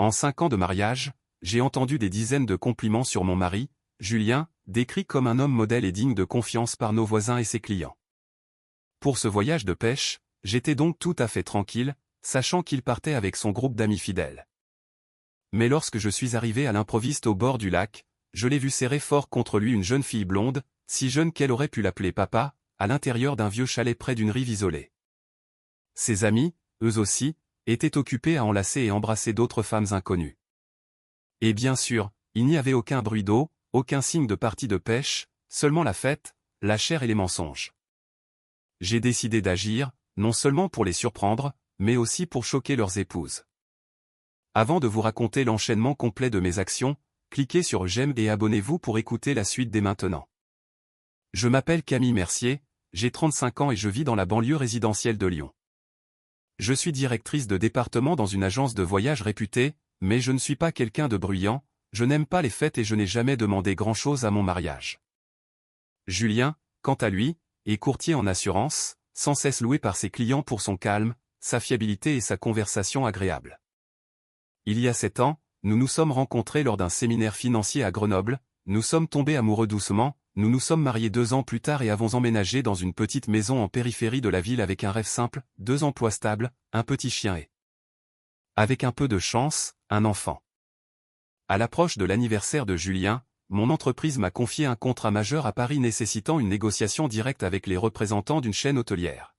En 5 ans de mariage, j'ai entendu des dizaines de compliments sur mon mari, Julien, décrit comme un homme modèle et digne de confiance par nos voisins et ses clients. Pour ce voyage de pêche, j'étais donc tout à fait tranquille, sachant qu'il partait avec son groupe d'amis fidèles. Mais lorsque je suis arrivé à l'improviste au bord du lac, je l'ai vu serrer fort contre lui une jeune fille blonde, si jeune qu'elle aurait pu l'appeler papa, à l'intérieur d'un vieux chalet près d'une rive isolée. Ses amis, eux aussi, étaient occupés à enlacer et embrasser d'autres femmes inconnues. Et bien sûr, il n'y avait aucun bruit d'eau, aucun signe de partie de pêche, seulement la fête, la chair et les mensonges. J'ai décidé d'agir, non seulement pour les surprendre, mais aussi pour choquer leurs épouses. Avant de vous raconter l'enchaînement complet de mes actions, cliquez sur j'aime et abonnez-vous pour écouter la suite dès maintenant. Je m'appelle Camille Mercier, j'ai 35 ans et je vis dans la banlieue résidentielle de Lyon. Je suis directrice de département dans une agence de voyage réputée, mais je ne suis pas quelqu'un de bruyant, je n'aime pas les fêtes et je n'ai jamais demandé grand-chose à mon mariage. Julien, quant à lui, est courtier en assurance, sans cesse loué par ses clients pour son calme, sa fiabilité et sa conversation agréable. Il y a 7 ans, nous nous sommes rencontrés lors d'un séminaire financier à Grenoble, nous sommes tombés amoureux doucement, nous nous sommes mariés 2 ans plus tard et avons emménagé dans une petite maison en périphérie de la ville avec un rêve simple, 2 emplois stables, un petit chien et, avec un peu de chance, un enfant. À l'approche de l'anniversaire de Julien, mon entreprise m'a confié un contrat majeur à Paris nécessitant une négociation directe avec les représentants d'une chaîne hôtelière.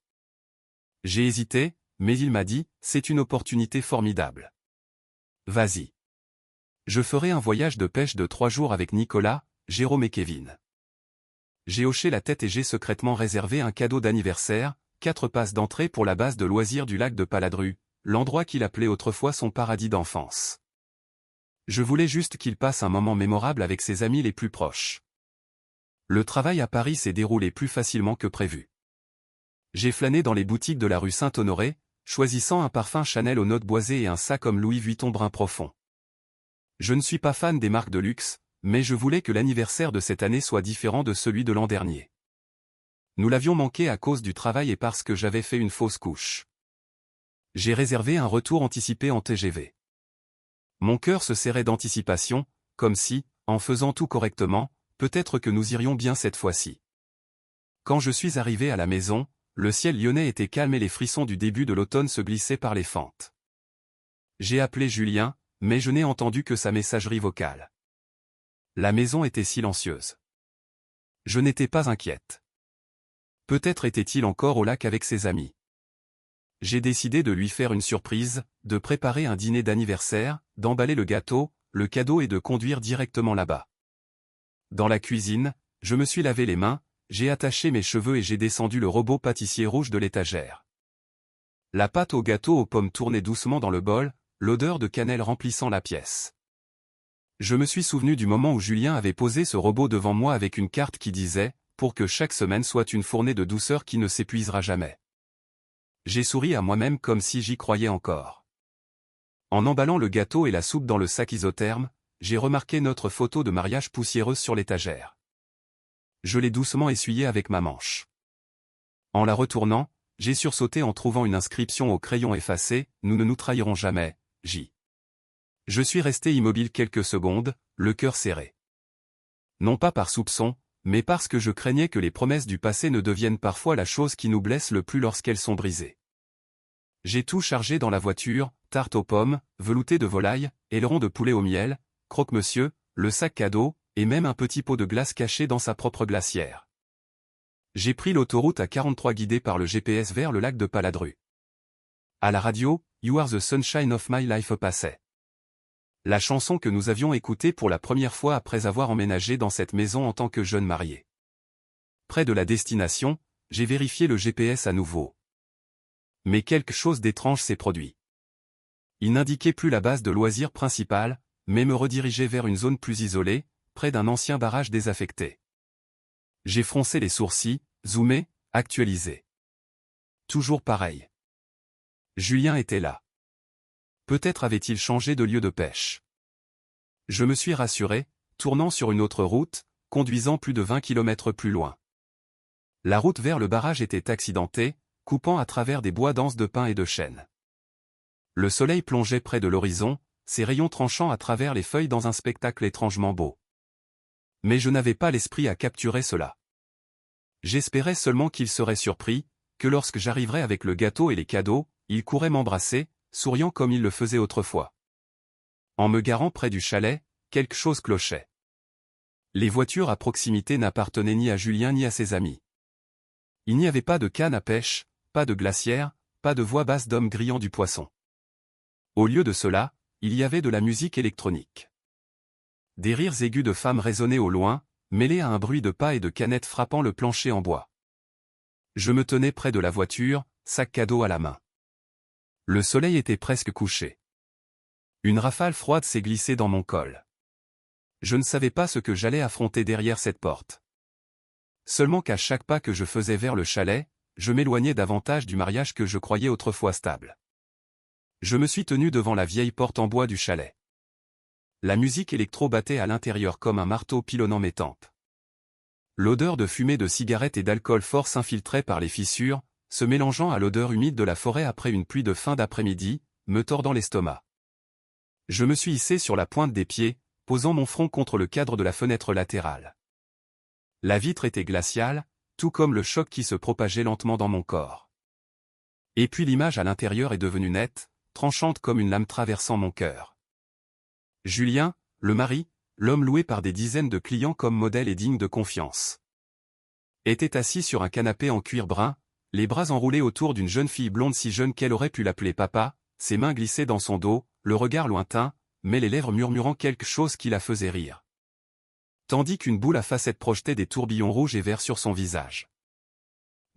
J'ai hésité, mais il m'a dit, c'est une opportunité formidable. Vas-y. Je ferai un voyage de pêche de 3 jours avec Nicolas, Jérôme et Kevin. J'ai hoché la tête et j'ai secrètement réservé un cadeau d'anniversaire, 4 passes d'entrée pour la base de loisirs du lac de Paladru, l'endroit qu'il appelait autrefois son paradis d'enfance. Je voulais juste qu'il passe un moment mémorable avec ses amis les plus proches. Le travail à Paris s'est déroulé plus facilement que prévu. J'ai flâné dans les boutiques de la rue Saint-Honoré, choisissant un parfum Chanel aux notes boisées et un sac comme Louis Vuitton brun profond. Je ne suis pas fan des marques de luxe, mais je voulais que l'anniversaire de cette année soit différent de celui de l'an dernier. Nous l'avions manqué à cause du travail et parce que j'avais fait une fausse couche. J'ai réservé un retour anticipé en TGV. Mon cœur se serrait d'anticipation, comme si, en faisant tout correctement, peut-être que nous irions bien cette fois-ci. Quand je suis arrivé à la maison, le ciel lyonnais était calme et les frissons du début de l'automne se glissaient par les fentes. J'ai appelé Julien, mais je n'ai entendu que sa messagerie vocale. La maison était silencieuse. Je n'étais pas inquiète. Peut-être était-il encore au lac avec ses amis. J'ai décidé de lui faire une surprise, de préparer un dîner d'anniversaire, d'emballer le gâteau, le cadeau et de conduire directement là-bas. Dans la cuisine, je me suis lavé les mains, j'ai attaché mes cheveux et j'ai descendu le robot pâtissier rouge de l'étagère. La pâte au gâteau aux pommes tournait doucement dans le bol, l'odeur de cannelle remplissant la pièce. Je me suis souvenu du moment où Julien avait posé ce robot devant moi avec une carte qui disait « Pour que chaque semaine soit une fournée de douceur qui ne s'épuisera jamais ». J'ai souri à moi-même comme si j'y croyais encore. En emballant le gâteau et la soupe dans le sac isotherme, j'ai remarqué notre photo de mariage poussiéreuse sur l'étagère. Je l'ai doucement essuyée avec ma manche. En la retournant, j'ai sursauté en trouvant une inscription au crayon effacée « Nous ne nous trahirons jamais, J. » Je suis resté immobile quelques secondes, le cœur serré. Non pas par soupçon, mais parce que je craignais que les promesses du passé ne deviennent parfois la chose qui nous blesse le plus lorsqu'elles sont brisées. J'ai tout chargé dans la voiture, tarte aux pommes, velouté de volaille, aileron de poulet au miel, croque-monsieur, le sac cadeau, et même un petit pot de glace caché dans sa propre glacière. J'ai pris l'autoroute à 43 guidée par le GPS vers le lac de Paladru. À la radio, You Are the Sunshine of My Life passait. La chanson que nous avions écoutée pour la première fois après avoir emménagé dans cette maison en tant que jeune marié. Près de la destination, j'ai vérifié le GPS à nouveau. Mais quelque chose d'étrange s'est produit. Il n'indiquait plus la base de loisirs principale, mais me redirigeait vers une zone plus isolée, près d'un ancien barrage désaffecté. J'ai froncé les sourcils, zoomé, actualisé. Toujours pareil. Julien était là. Peut-être avait-il changé de lieu de pêche. Je me suis rassuré, tournant sur une autre route, conduisant plus de 20 km plus loin. La route vers le barrage était accidentée, coupant à travers des bois denses de pins et de chênes. Le soleil plongeait près de l'horizon, ses rayons tranchant à travers les feuilles dans un spectacle étrangement beau. Mais je n'avais pas l'esprit à capturer cela. J'espérais seulement qu'il serait surpris, que lorsque j'arriverais avec le gâteau et les cadeaux, il courrait m'embrasser, souriant comme il le faisait autrefois. En me garant près du chalet, quelque chose clochait. Les voitures à proximité n'appartenaient ni à Julien ni à ses amis. Il n'y avait pas de canne à pêche, pas de glacière, pas de voix basse d'hommes grillant du poisson. Au lieu de cela, il y avait de la musique électronique. Des rires aigus de femmes résonnaient au loin, mêlés à un bruit de pas et de canettes frappant le plancher en bois. Je me tenais près de la voiture, sac cadeau à la main. Le soleil était presque couché. Une rafale froide s'est glissée dans mon col. Je ne savais pas ce que j'allais affronter derrière cette porte. Seulement qu'à chaque pas que je faisais vers le chalet, je m'éloignais davantage du mariage que je croyais autrefois stable. Je me suis tenu devant la vieille porte en bois du chalet. La musique électro battait à l'intérieur comme un marteau pilonnant mes tempes. L'odeur de fumée de cigarettes et d'alcool fort s'infiltrait par les fissures, se mélangeant à l'odeur humide de la forêt après une pluie de fin d'après-midi, me tordant l'estomac. Je me suis hissé sur la pointe des pieds, posant mon front contre le cadre de la fenêtre latérale. La vitre était glaciale, tout comme le choc qui se propageait lentement dans mon corps. Et puis l'image à l'intérieur est devenue nette, tranchante comme une lame traversant mon cœur. Julien, le mari, l'homme loué par des dizaines de clients comme modèle et digne de confiance, était assis sur un canapé en cuir brun, les bras enroulés autour d'une jeune fille blonde si jeune qu'elle aurait pu l'appeler papa, ses mains glissées dans son dos, le regard lointain, mais les lèvres murmurant quelque chose qui la faisait rire. Tandis qu'une boule à facettes projetait des tourbillons rouges et verts sur son visage.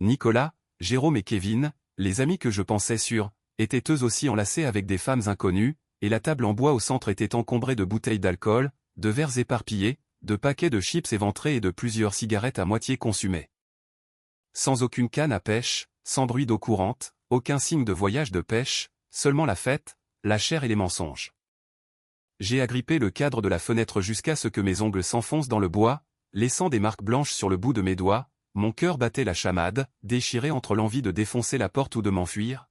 Nicolas, Jérôme et Kevin, les amis que je pensais sûrs, étaient eux aussi enlacés avec des femmes inconnues, et la table en bois au centre était encombrée de bouteilles d'alcool, de verres éparpillés, de paquets de chips éventrés et de plusieurs cigarettes à moitié consumées. Sans aucune canne à pêche, sans bruit d'eau courante, aucun signe de voyage de pêche, seulement la fête, la chair et les mensonges. J'ai agrippé le cadre de la fenêtre jusqu'à ce que mes ongles s'enfoncent dans le bois, laissant des marques blanches sur le bout de mes doigts, mon cœur battait la chamade, déchiré entre l'envie de défoncer la porte ou de m'enfuir.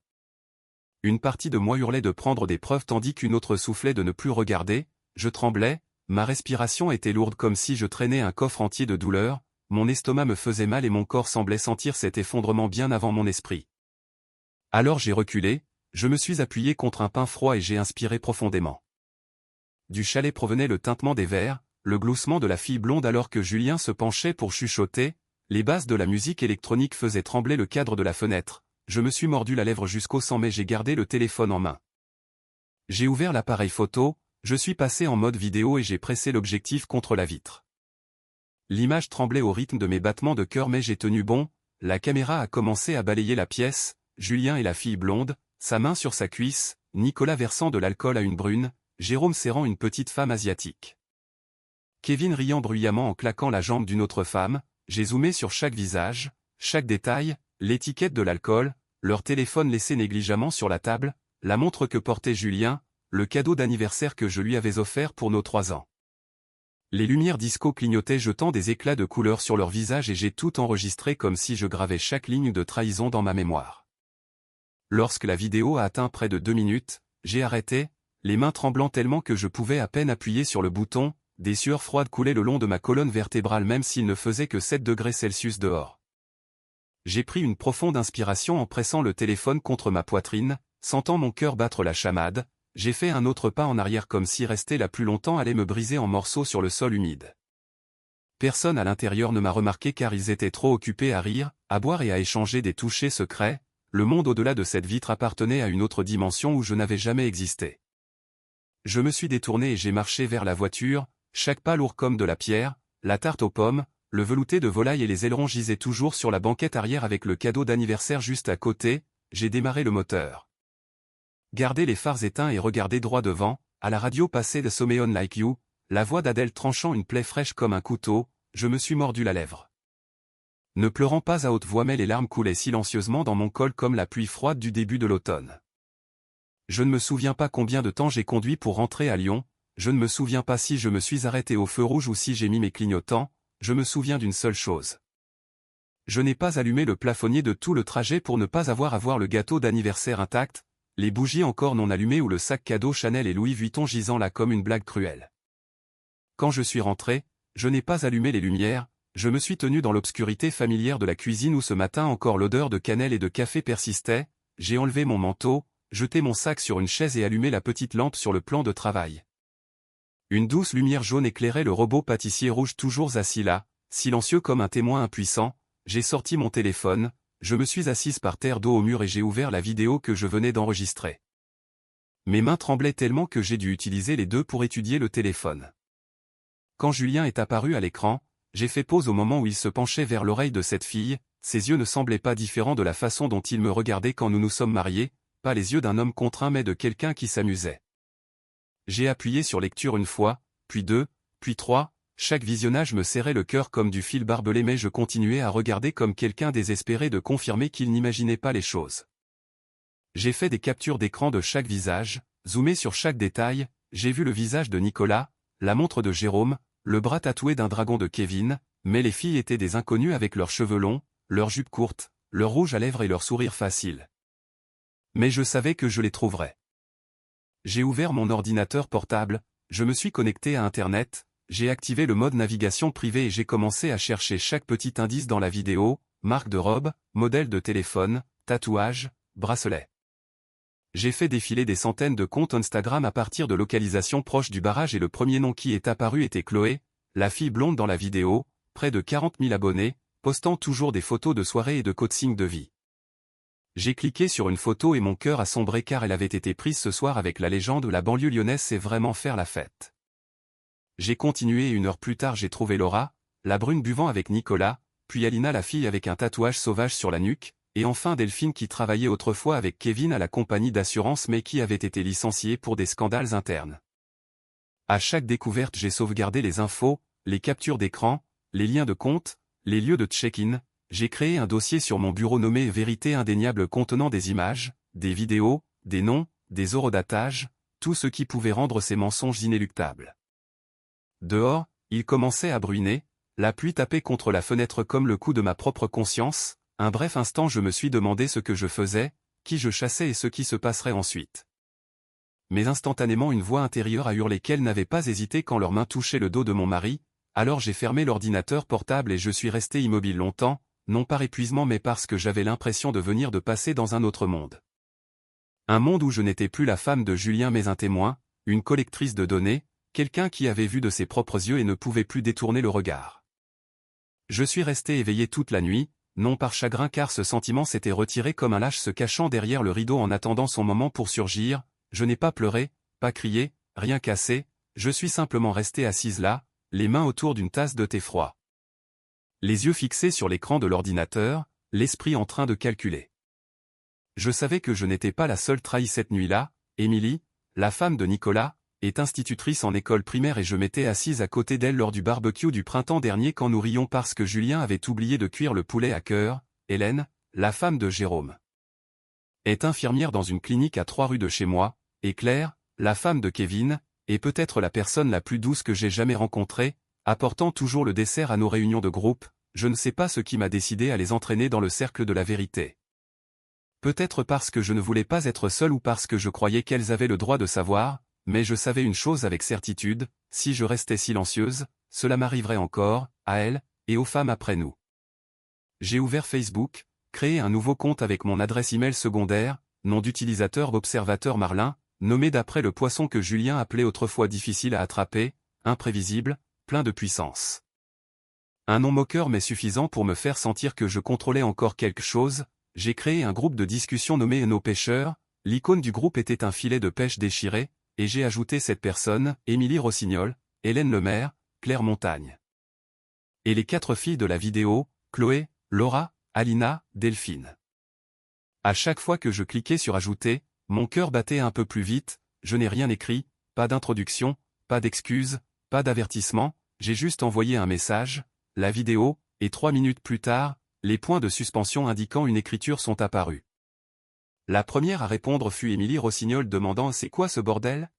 Une partie de moi hurlait de prendre des preuves tandis qu'une autre soufflait de ne plus regarder, je tremblais, ma respiration était lourde comme si je traînais un coffre entier de douleur, mon estomac me faisait mal et mon corps semblait sentir cet effondrement bien avant mon esprit. Alors j'ai reculé, je me suis appuyé contre un pain froid et j'ai inspiré profondément. Du chalet provenait le tintement des verres, le gloussement de la fille blonde alors que Julien se penchait pour chuchoter, les basses de la musique électronique faisaient trembler le cadre de la fenêtre, je me suis mordu la lèvre jusqu'au sang mais j'ai gardé le téléphone en main. J'ai ouvert l'appareil photo, je suis passé en mode vidéo et j'ai pressé l'objectif contre la vitre. L'image tremblait au rythme de mes battements de cœur mais j'ai tenu bon, la caméra a commencé à balayer la pièce, Julien et la fille blonde, sa main sur sa cuisse, Nicolas versant de l'alcool à une brune, Jérôme serrant une petite femme asiatique. Kevin riant bruyamment en claquant la jambe d'une autre femme, j'ai zoomé sur chaque visage, chaque détail, l'étiquette de l'alcool, leur téléphone laissé négligemment sur la table, la montre que portait Julien, le cadeau d'anniversaire que je lui avais offert pour nos 3 ans. Les lumières disco clignotaient jetant des éclats de couleur sur leurs visages et j'ai tout enregistré comme si je gravais chaque ligne de trahison dans ma mémoire. Lorsque la vidéo a atteint près de 2 minutes, j'ai arrêté, les mains tremblant tellement que je pouvais à peine appuyer sur le bouton, des sueurs froides coulaient le long de ma colonne vertébrale même s'il ne faisait que 7 degrés Celsius dehors. J'ai pris une profonde inspiration en pressant le téléphone contre ma poitrine, sentant mon cœur battre la chamade, j'ai fait un autre pas en arrière comme si rester là plus longtemps allait me briser en morceaux sur le sol humide. Personne à l'intérieur ne m'a remarqué car ils étaient trop occupés à rire, à boire et à échanger des touchés secrets, le monde au-delà de cette vitre appartenait à une autre dimension où je n'avais jamais existé. Je me suis détourné et j'ai marché vers la voiture, chaque pas lourd comme de la pierre, la tarte aux pommes, le velouté de volaille et les ailerons gisaient toujours sur la banquette arrière avec le cadeau d'anniversaire juste à côté, j'ai démarré le moteur. Gardé les phares éteints et regardé droit devant, à la radio passait The Someone Like You, la voix d'Adèle tranchant une plaie fraîche comme un couteau, je me suis mordu la lèvre. Ne pleurant pas à haute voix mais les larmes coulaient silencieusement dans mon col comme la pluie froide du début de l'automne. Je ne me souviens pas combien de temps j'ai conduit pour rentrer à Lyon, je ne me souviens pas si je me suis arrêté au feu rouge ou si j'ai mis mes clignotants, je me souviens d'une seule chose. Je n'ai pas allumé le plafonnier de tout le trajet pour ne pas avoir à voir le gâteau d'anniversaire intact, les bougies encore non allumées ou le sac cadeau Chanel et Louis Vuitton gisant là comme une blague cruelle. Quand je suis rentré, je n'ai pas allumé les lumières, je me suis tenu dans l'obscurité familière de la cuisine où ce matin encore l'odeur de cannelle et de café persistait, j'ai enlevé mon manteau, jeté mon sac sur une chaise et allumé la petite lampe sur le plan de travail. Une douce lumière jaune éclairait le robot pâtissier rouge toujours assis là, silencieux comme un témoin impuissant. J'ai sorti mon téléphone, je me suis assise par terre dos au mur et j'ai ouvert la vidéo que je venais d'enregistrer. Mes mains tremblaient tellement que j'ai dû utiliser les deux pour étudier le téléphone. Quand Julien est apparu à l'écran, j'ai fait pause au moment où il se penchait vers l'oreille de cette fille, ses yeux ne semblaient pas différents de la façon dont il me regardait quand nous nous sommes mariés, pas les yeux d'un homme contraint mais de quelqu'un qui s'amusait. J'ai appuyé sur lecture une fois, puis deux, puis trois, chaque visionnage me serrait le cœur comme du fil barbelé mais je continuais à regarder comme quelqu'un désespéré de confirmer qu'il n'imaginait pas les choses. J'ai fait des captures d'écran de chaque visage, zoomé sur chaque détail, j'ai vu le visage de Nicolas, la montre de Jérôme, le bras tatoué d'un dragon de Kevin, mais les filles étaient des inconnues avec leurs cheveux longs, leurs jupes courtes, leur rouge à lèvres et leur sourire facile. Mais je savais que je les trouverais. J'ai ouvert mon ordinateur portable, je me suis connecté à Internet, j'ai activé le mode navigation privée et j'ai commencé à chercher chaque petit indice dans la vidéo, marque de robe, modèle de téléphone, tatouage, bracelet. J'ai fait défiler des centaines de comptes Instagram à partir de localisations proches du barrage et le premier nom qui est apparu était Chloé, la fille blonde dans la vidéo, près de 40 000 abonnés, postant toujours des photos de soirée et de coaching de vie. J'ai cliqué sur une photo et mon cœur a sombré car elle avait été prise ce soir avec la légende la banlieue lyonnaise sait vraiment faire la fête. J'ai continué et une heure plus tard j'ai trouvé Laura, la brune buvant avec Nicolas, puis Alina la fille avec un tatouage sauvage sur la nuque, et enfin Delphine qui travaillait autrefois avec Kevin à la compagnie d'assurance mais qui avait été licenciée pour des scandales internes. À chaque découverte j'ai sauvegardé les infos, les captures d'écran, les liens de compte, les lieux de check-in, j'ai créé un dossier sur mon bureau nommé Vérité indéniable contenant des images, des vidéos, des noms, des horodatages, tout ce qui pouvait rendre ces mensonges inéluctables. Dehors, il commençait à bruiner, la pluie tapait contre la fenêtre comme le coup de ma propre conscience, un bref instant je me suis demandé ce que je faisais, qui je chassais et ce qui se passerait ensuite. Mais instantanément une voix intérieure a hurlé qu'elle n'avait pas hésité quand leurs mains touchaient le dos de mon mari, alors j'ai fermé l'ordinateur portable et je suis resté immobile longtemps, non par épuisement mais parce que j'avais l'impression de venir de passer dans un autre monde. Un monde où je n'étais plus la femme de Julien mais un témoin, une collectrice de données, quelqu'un qui avait vu de ses propres yeux et ne pouvait plus détourner le regard. Je suis resté éveillé toute la nuit, non par chagrin car ce sentiment s'était retiré comme un lâche se cachant derrière le rideau en attendant son moment pour surgir, je n'ai pas pleuré, pas crié, rien cassé, je suis simplement resté assise là, les mains autour d'une tasse de thé froid. Les yeux fixés sur l'écran de l'ordinateur, l'esprit en train de calculer. Je savais que je n'étais pas la seule trahie cette nuit-là, Émilie, la femme de Nicolas, est institutrice en école primaire et je m'étais assise à côté d'elle lors du barbecue du printemps dernier quand nous rions parce que Julien avait oublié de cuire le poulet à cœur. Hélène, la femme de Jérôme, est infirmière dans une clinique à 3 rues de chez moi, et Claire, la femme de Kevin, est peut-être la personne la plus douce que j'ai jamais rencontrée, apportant toujours le dessert à nos réunions de groupe, je ne sais pas ce qui m'a décidé à les entraîner dans le cercle de la vérité. Peut-être parce que je ne voulais pas être seule ou parce que je croyais qu'elles avaient le droit de savoir, mais je savais une chose avec certitude, si je restais silencieuse, cela m'arriverait encore, à elles, et aux femmes après nous. J'ai ouvert Facebook, créé un nouveau compte avec mon adresse email secondaire, nom d'utilisateur Observateur Marlin, nommé d'après le poisson que Julien appelait autrefois difficile à attraper, imprévisible, plein de puissance. Un nom moqueur mais suffisant pour me faire sentir que je contrôlais encore quelque chose, j'ai créé un groupe de discussion nommé Nos pêcheurs, l'icône du groupe était un filet de pêche déchiré, et j'ai ajouté cette personne, Émilie Rossignol, Hélène Lemaire, Claire Montagne. Et les 4 filles de la vidéo, Chloé, Laura, Alina, Delphine. À chaque fois que je cliquais sur ajouter, mon cœur battait un peu plus vite, je n'ai rien écrit, pas d'introduction, pas d'excuses, pas d'avertissement, j'ai juste envoyé un message, la vidéo, et 3 minutes plus tard, les points de suspension indiquant une écriture sont apparus. La première à répondre fut Émilie Rossignol demandant « C'est quoi ce bordel ?»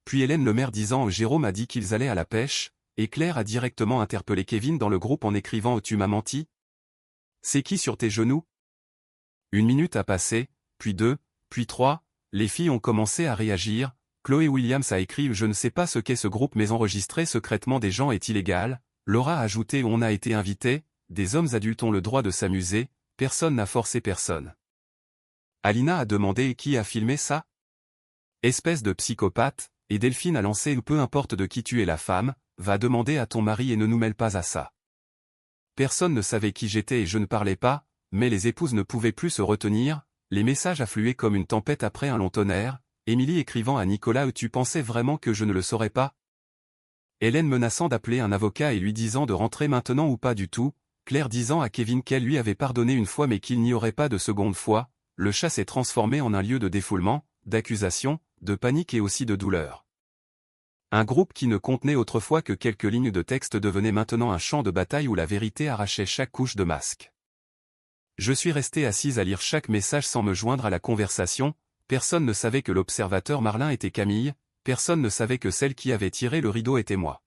Puis Hélène Lemaire disant « Jérôme a dit qu'ils allaient à la pêche », et Claire a directement interpellé Kevin dans le groupe en écrivant « Tu m'as menti ?» « C'est qui sur tes genoux ?» 1 minute a passé, puis 2, puis 3, les filles ont commencé à réagir. Chloé Williams a écrit « Je ne sais pas ce qu'est ce groupe mais enregistrer secrètement des gens est illégal ». Laura a ajouté « On a été invités, des hommes adultes ont le droit de s'amuser, personne n'a forcé personne ». Alina a demandé « Qui a filmé ça ? Espèce de psychopathe ». Et Delphine a lancé « Peu importe de qui tu es la femme, va demander à ton mari et ne nous mêle pas à ça ». Personne ne savait qui j'étais et je ne parlais pas, mais les épouses ne pouvaient plus se retenir, les messages affluaient comme une tempête après un long tonnerre, Émilie écrivant à Nicolas « Tu pensais vraiment que je ne le saurais pas ?» Hélène menaçant d'appeler un avocat et lui disant de rentrer maintenant ou pas du tout, Claire disant à Kevin qu'elle lui avait pardonné une fois mais qu'il n'y aurait pas de seconde fois, le chat s'est transformé en un lieu de défoulement, d'accusation, de panique et aussi de douleur. Un groupe qui ne contenait autrefois que quelques lignes de texte devenait maintenant un champ de bataille où la vérité arrachait chaque couche de masque. Je suis restée assise à lire chaque message sans me joindre à la conversation, personne ne savait que l'observateur Marlin était Camille, personne ne savait que celle qui avait tiré le rideau était moi.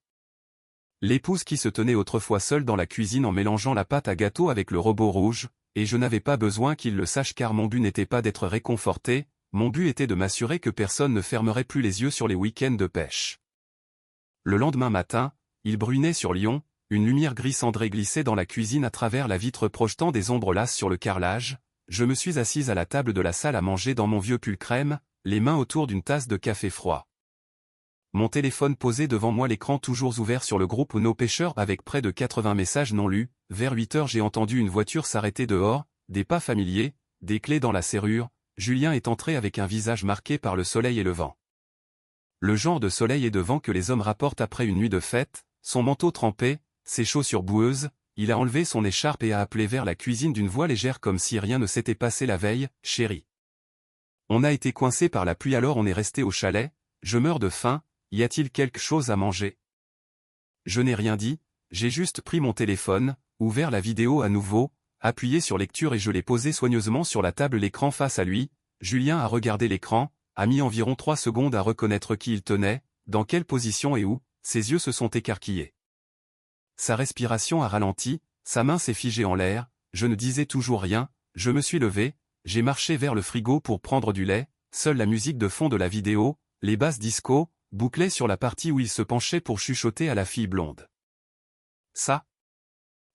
L'épouse qui se tenait autrefois seule dans la cuisine en mélangeant la pâte à gâteau avec le robot rouge, et je n'avais pas besoin qu'il le sache car mon but n'était pas d'être réconforté, mon but était de m'assurer que personne ne fermerait plus les yeux sur les week-ends de pêche. Le lendemain matin, il brunait sur Lyon, une lumière gris cendré glissait dans la cuisine à travers la vitre projetant des ombres lasses sur le carrelage, je me suis assise à la table de la salle à manger dans mon vieux pull crème, les mains autour d'une tasse de café froid. Mon téléphone posé devant moi, l'écran toujours ouvert sur le groupe Nos Pêcheurs avec près de 80 messages non lus. Vers 8 heures j'ai entendu une voiture s'arrêter dehors, des pas familiers, des clés dans la serrure, Julien est entré avec un visage marqué par le soleil et le vent. Le genre de soleil et de vent que les hommes rapportent après une nuit de fête, son manteau trempé, ses chaussures boueuses, il a enlevé son écharpe et a appelé vers la cuisine d'une voix légère comme si rien ne s'était passé la veille, « Chérie. On a été coincé par la pluie alors on est resté au chalet, je meurs de faim, y a-t-il quelque chose à manger ?» Je n'ai rien dit, j'ai juste pris mon téléphone, ouvert la vidéo à nouveau, appuyé sur lecture et je l'ai posé soigneusement sur la table, l'écran face à lui. Julien a regardé l'écran, a mis environ 3 secondes à reconnaître qui il tenait, dans quelle position et où, ses yeux se sont écarquillés. Sa respiration a ralenti, sa main s'est figée en l'air, je ne disais toujours rien, je me suis levé, j'ai marché vers le frigo pour prendre du lait, seule la musique de fond de la vidéo, les basses disco, bouclaient sur la partie où il se penchait pour chuchoter à la fille blonde. « Ça ?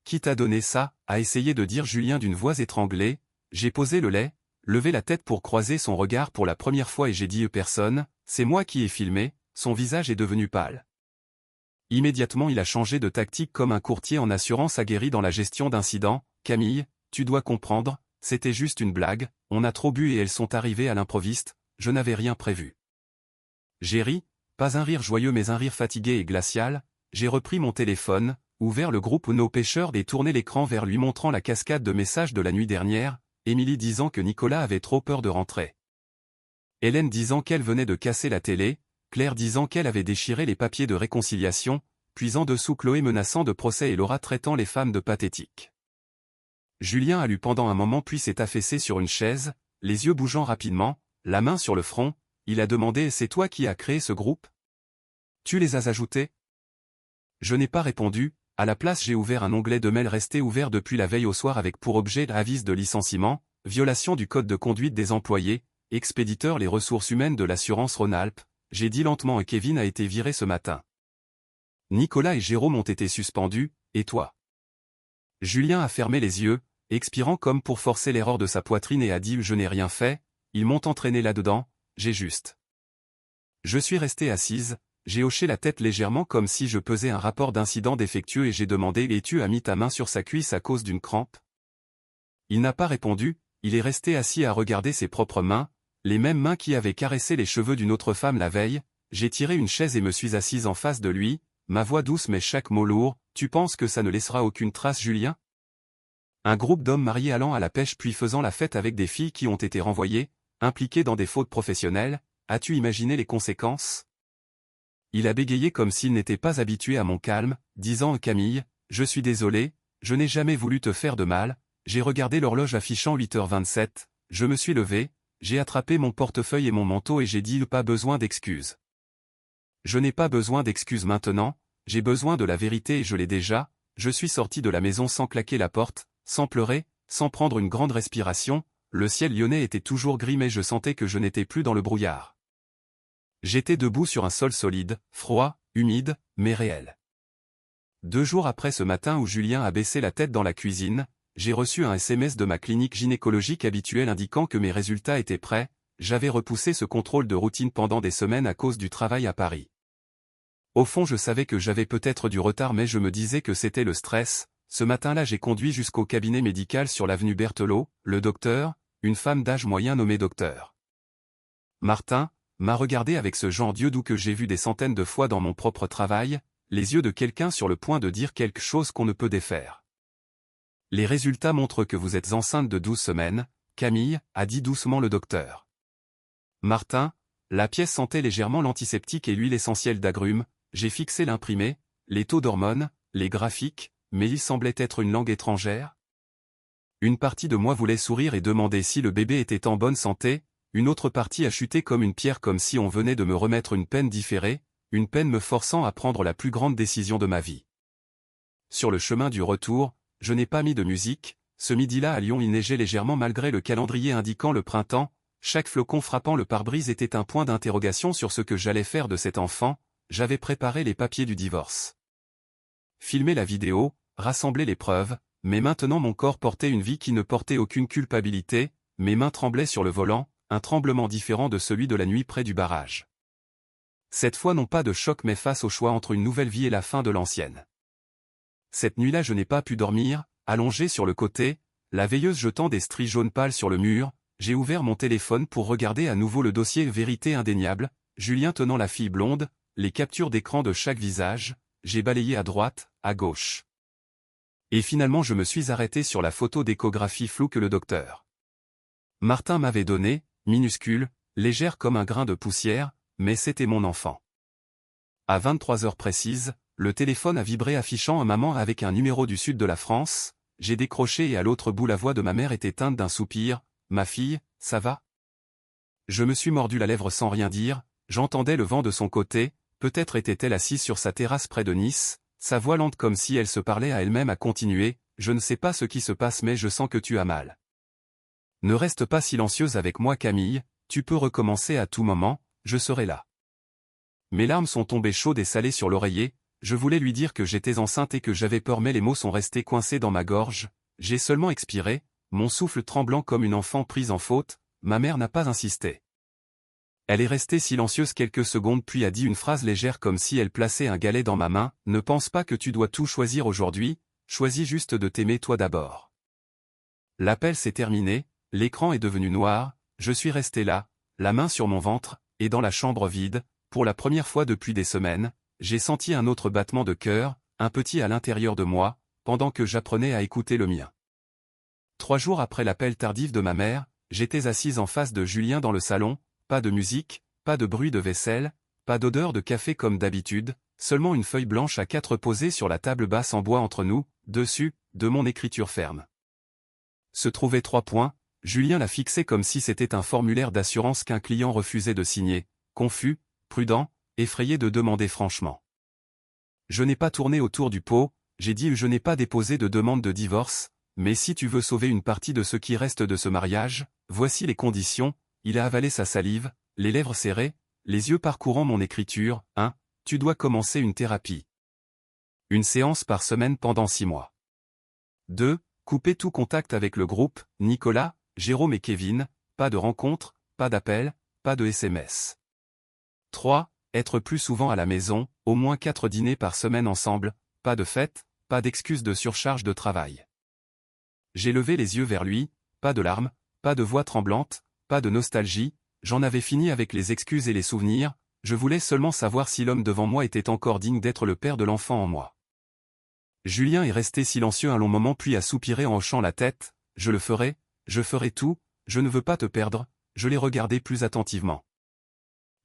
Qui t'a donné ça ?» a essayé de dire Julien d'une voix étranglée. J'ai posé le lait, levé la tête pour croiser son regard pour la première fois et j'ai dit « Personne, c'est moi qui ai filmé », son visage est devenu pâle. Immédiatement il a changé de tactique comme un courtier en assurance aguerri dans la gestion d'incidents. « Camille, tu dois comprendre, c'était juste une blague, on a trop bu et elles sont arrivées à l'improviste, je n'avais rien prévu. » J'ai ri, pas un rire joyeux mais un rire fatigué et glacial, j'ai repris mon téléphone, ouvert le groupe Nos Pêcheurs et tourné l'écran vers lui montrant la cascade de messages de la nuit dernière, Émilie disant que Nicolas avait trop peur de rentrer. Hélène disant qu'elle venait de casser la télé, Claire disant qu'elle avait déchiré les papiers de réconciliation, puis en dessous Chloé menaçant de procès et Laura traitant les femmes de pathétiques. Julien a lu pendant un moment puis s'est affaissé sur une chaise, les yeux bougeant rapidement, la main sur le front, il a demandé « C'est toi qui as créé ce groupe ? Tu les as ajoutés ?» Je n'ai pas répondu, à la place j'ai ouvert un onglet de mail resté ouvert depuis la veille au soir avec pour objet avis de licenciement, violation du code de conduite des employés, expéditeur les ressources humaines de l'assurance Rhône-Alpes, j'ai dit lentement et Kevin a été viré ce matin. Nicolas et Jérôme ont été suspendus, et toi ? Julien a fermé les yeux, expirant comme pour forcer l'erreur de sa poitrine et a dit « Je n'ai rien fait, ils m'ont entraîné là-dedans, j'ai juste. » Je suis restée assise, j'ai hoché la tête légèrement comme si je pesais un rapport d'incident défectueux et j'ai demandé « Et tu as mis ta main sur sa cuisse à cause d'une crampe ?» Il n'a pas répondu, il est resté assis à regarder ses propres mains, les mêmes mains qui avaient caressé les cheveux d'une autre femme la veille. J'ai tiré une chaise et me suis assise en face de lui, ma voix douce mais chaque mot lourd. « Tu penses que ça ne laissera aucune trace, Julien ? Un groupe d'hommes mariés allant à la pêche puis faisant la fête avec des filles qui ont été renvoyées, impliquées dans des fautes professionnelles, as-tu imaginé les conséquences ? » Il a bégayé comme s'il n'était pas habitué à mon calme, disant « Camille, je suis désolé, je n'ai jamais voulu te faire de mal. » J'ai regardé l'horloge affichant 8h27, je me suis levé, j'ai attrapé mon portefeuille et mon manteau et j'ai dit « Pas besoin d'excuses. » Je n'ai pas besoin d'excuses maintenant, j'ai besoin de la vérité et je l'ai déjà. Je suis sorti de la maison sans claquer la porte, sans pleurer, sans prendre une grande respiration, le ciel lyonnais était toujours gris mais je sentais que je n'étais plus dans le brouillard. J'étais debout sur un sol solide, froid, humide, mais réel. 2 jours après ce matin où Julien a baissé la tête dans la cuisine, j'ai reçu un SMS de ma clinique gynécologique habituelle indiquant que mes résultats étaient prêts. J'avais repoussé ce contrôle de routine pendant des semaines à cause du travail à Paris. Au fond je savais que j'avais peut-être du retard mais je me disais que c'était le stress. Ce matin-là j'ai conduit jusqu'au cabinet médical sur l'avenue Berthelot, le docteur, une femme d'âge moyen nommée docteur Martin, m'a regardé avec ce genre d'yeux doux que j'ai vu des centaines de fois dans mon propre travail, les yeux de quelqu'un sur le point de dire quelque chose qu'on ne peut défaire. Les résultats montrent que vous êtes enceinte de 12 semaines, Camille, a dit doucement le docteur Martin. La pièce sentait légèrement l'antiseptique et l'huile essentielle d'agrumes. J'ai fixé l'imprimé, les taux d'hormones, les graphiques, mais il semblait être une langue étrangère. Une partie de moi voulait sourire et demander si le bébé était en bonne santé, une autre partie a chuté comme une pierre comme si on venait de me remettre une peine différée, une peine me forçant à prendre la plus grande décision de ma vie. Sur le chemin du retour, je n'ai pas mis de musique. Ce midi-là à Lyon il neigeait légèrement malgré le calendrier indiquant le printemps. Chaque flocon frappant le pare-brise était un point d'interrogation sur ce que j'allais faire de cet enfant. J'avais préparé les papiers du divorce. Filmé la vidéo, rassemblé les preuves, mais maintenant mon corps portait une vie qui ne portait aucune culpabilité, mes mains tremblaient sur le volant, un tremblement différent de celui de la nuit près du barrage. Cette fois non pas de choc mais face au choix entre une nouvelle vie et la fin de l'ancienne. Cette nuit-là je n'ai pas pu dormir, allongé sur le côté, la veilleuse jetant des stries jaunes pâles sur le mur, j'ai ouvert mon téléphone pour regarder à nouveau le dossier Vérité indéniable, Julien tenant la fille blonde, les captures d'écran de chaque visage, j'ai balayé à droite, à gauche. Et finalement je me suis arrêté sur la photo d'échographie floue que le docteur Martin m'avait donnée, minuscule, légère comme un grain de poussière, mais c'était mon enfant. À 23 heures précises, le téléphone a vibré affichant un maman avec un numéro du sud de la France, j'ai décroché et à l'autre bout la voix de ma mère était teinte d'un soupir, « Ma fille, ça va ?» Je me suis mordu la lèvre sans rien dire, j'entendais le vent de son côté, peut-être était-elle assise sur sa terrasse près de Nice, sa voix lente comme si elle se parlait à elle-même a continué, « Je ne sais pas ce qui se passe mais je sens que tu as mal. Ne reste pas silencieuse avec moi Camille, tu peux recommencer à tout moment, je serai là. » Mes larmes sont tombées chaudes et salées sur l'oreiller, je voulais lui dire que j'étais enceinte et que j'avais peur mais les mots sont restés coincés dans ma gorge, j'ai seulement expiré, mon souffle tremblant comme une enfant prise en faute, ma mère n'a pas insisté. Elle est restée silencieuse quelques secondes puis a dit une phrase légère comme si elle plaçait un galet dans ma main, « Ne pense pas que tu dois tout choisir aujourd'hui, choisis juste de t'aimer toi d'abord. » L'appel s'est terminé, l'écran est devenu noir, je suis resté là, la main sur mon ventre, et dans la chambre vide, pour la première fois depuis des semaines, j'ai senti un autre battement de cœur, un petit à l'intérieur de moi, pendant que j'apprenais à écouter le mien. 3 jours après l'appel tardif de ma mère, j'étais assise en face de Julien dans le salon, pas de musique, pas de bruit de vaisselle, pas d'odeur de café comme d'habitude, seulement une feuille blanche à 4 posée sur la table basse en bois entre nous, dessus, de mon écriture ferme. Se trouvaient 3 points, Julien l'a fixé comme si c'était un formulaire d'assurance qu'un client refusait de signer, confus, prudent, effrayé de demander franchement. Je n'ai pas tourné autour du pot, j'ai dit je n'ai pas déposé de demande de divorce, mais si tu veux sauver une partie de ce qui reste de ce mariage, voici les conditions. Il a avalé sa salive, les lèvres serrées, les yeux parcourant mon écriture. 1. Tu dois commencer une thérapie. Une séance par semaine pendant 6 mois. 2. Couper tout contact avec le groupe, Nicolas, Jérôme et Kevin, pas de rencontres, pas d'appels, pas de SMS. 3. Être plus souvent à la maison, au moins 4 dîners par semaine ensemble, pas de fêtes, pas d'excuses de surcharge de travail. J'ai levé les yeux vers lui, pas de larmes, pas de voix tremblante, pas de nostalgie, j'en avais fini avec les excuses et les souvenirs, je voulais seulement savoir si l'homme devant moi était encore digne d'être le père de l'enfant en moi. Julien est resté silencieux un long moment puis a soupiré en hochant la tête, « Je ferai tout, je ne veux pas te perdre », je l'ai regardé plus attentivement.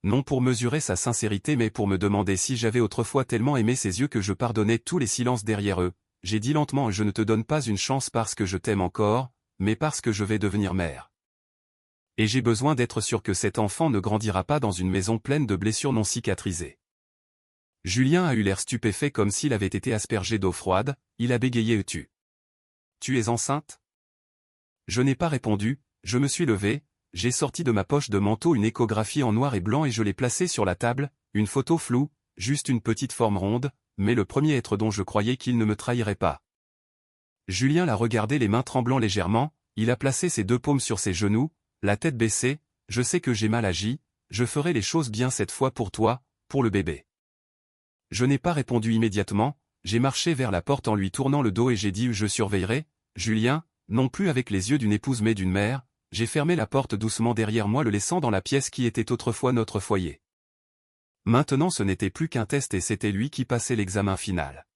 Non pour mesurer sa sincérité mais pour me demander si j'avais autrefois tellement aimé ses yeux que je pardonnais tous les silences derrière eux, j'ai dit lentement « Je ne te donne pas une chance parce que je t'aime encore, mais parce que je vais devenir mère. Et j'ai besoin d'être sûr que cet enfant ne grandira pas dans une maison pleine de blessures non cicatrisées. » Julien a eu l'air stupéfait comme s'il avait été aspergé d'eau froide, il a bégayé « Tu es enceinte ?» Je n'ai pas répondu, Je me suis levé, j'ai sorti de ma poche de manteau une échographie en noir et blanc et je l'ai placée sur la table, une photo floue, juste une petite forme ronde, mais le premier être dont je croyais qu'il ne me trahirait pas. Julien l'a regardé les mains tremblant légèrement, il a placé ses deux paumes sur ses genoux, la tête baissée, je sais que j'ai mal agi, je ferai les choses bien cette fois pour toi, pour le bébé. Je n'ai pas répondu immédiatement, j'ai marché vers la porte en lui tournant le dos et j'ai dit je surveillerai, Julien, non plus avec les yeux d'une épouse mais d'une mère, j'ai fermé la porte doucement derrière moi le laissant dans la pièce qui était autrefois notre foyer. Maintenant ce n'était plus qu'un test et c'était lui qui passait l'examen final.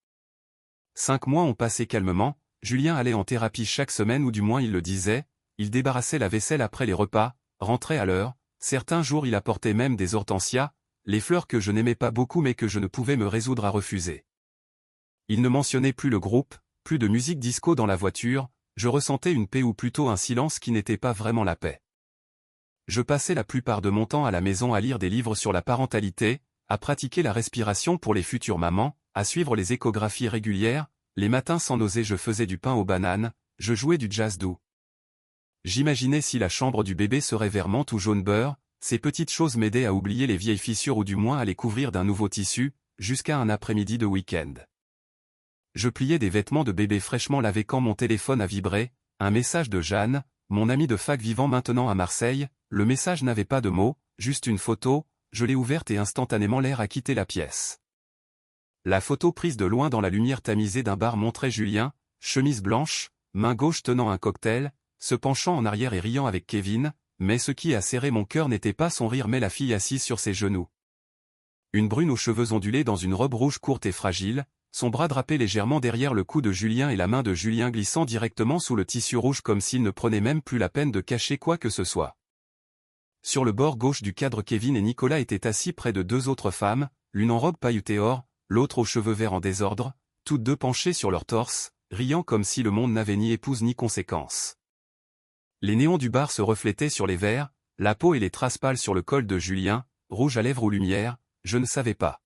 5 mois ont passé calmement, Julien allait en thérapie chaque semaine ou du moins il le disait, il débarrassait la vaisselle après les repas, rentrait à l'heure, certains jours il apportait même des hortensias, les fleurs que je n'aimais pas beaucoup mais que je ne pouvais me résoudre à refuser. Il ne mentionnait plus le groupe, plus de musique disco dans la voiture, je ressentais une paix ou plutôt un silence qui n'était pas vraiment la paix. Je passais la plupart de mon temps à la maison à lire des livres sur la parentalité, à pratiquer la respiration pour les futures mamans, à suivre les échographies régulières, les matins sans nausée je faisais du pain aux bananes, je jouais du jazz doux. J'imaginais si la chambre du bébé serait vert menthe ou jaune beurre, ces petites choses m'aidaient à oublier les vieilles fissures ou du moins à les couvrir d'un nouveau tissu, jusqu'à un après-midi de week-end. Je pliais des vêtements de bébé fraîchement lavés quand mon téléphone a vibré, un message de Jeanne, mon amie de fac vivant maintenant à Marseille, le message n'avait pas de mots, juste une photo, je l'ai ouverte et instantanément l'air a quitté la pièce. La photo prise de loin dans la lumière tamisée d'un bar montrait Julien, chemise blanche, main gauche tenant un cocktail, se penchant en arrière et riant avec Kevin, mais ce qui a serré mon cœur n'était pas son rire mais la fille assise sur ses genoux. Une brune aux cheveux ondulés dans une robe rouge courte et fragile, son bras drapé légèrement derrière le cou de Julien et la main de Julien glissant directement sous le tissu rouge comme s'il ne prenait même plus la peine de cacher quoi que ce soit. Sur le bord gauche du cadre Kevin et Nicolas étaient assis près de deux autres femmes, l'une en robe pailletée or, l'autre aux cheveux verts en désordre, toutes deux penchées sur leur torse, riant comme si le monde n'avait ni épouse ni conséquence. Les néons du bar se reflétaient sur les verres, la peau et les traces pâles sur le col de Julien, rouge à lèvres ou lumière, je ne savais pas.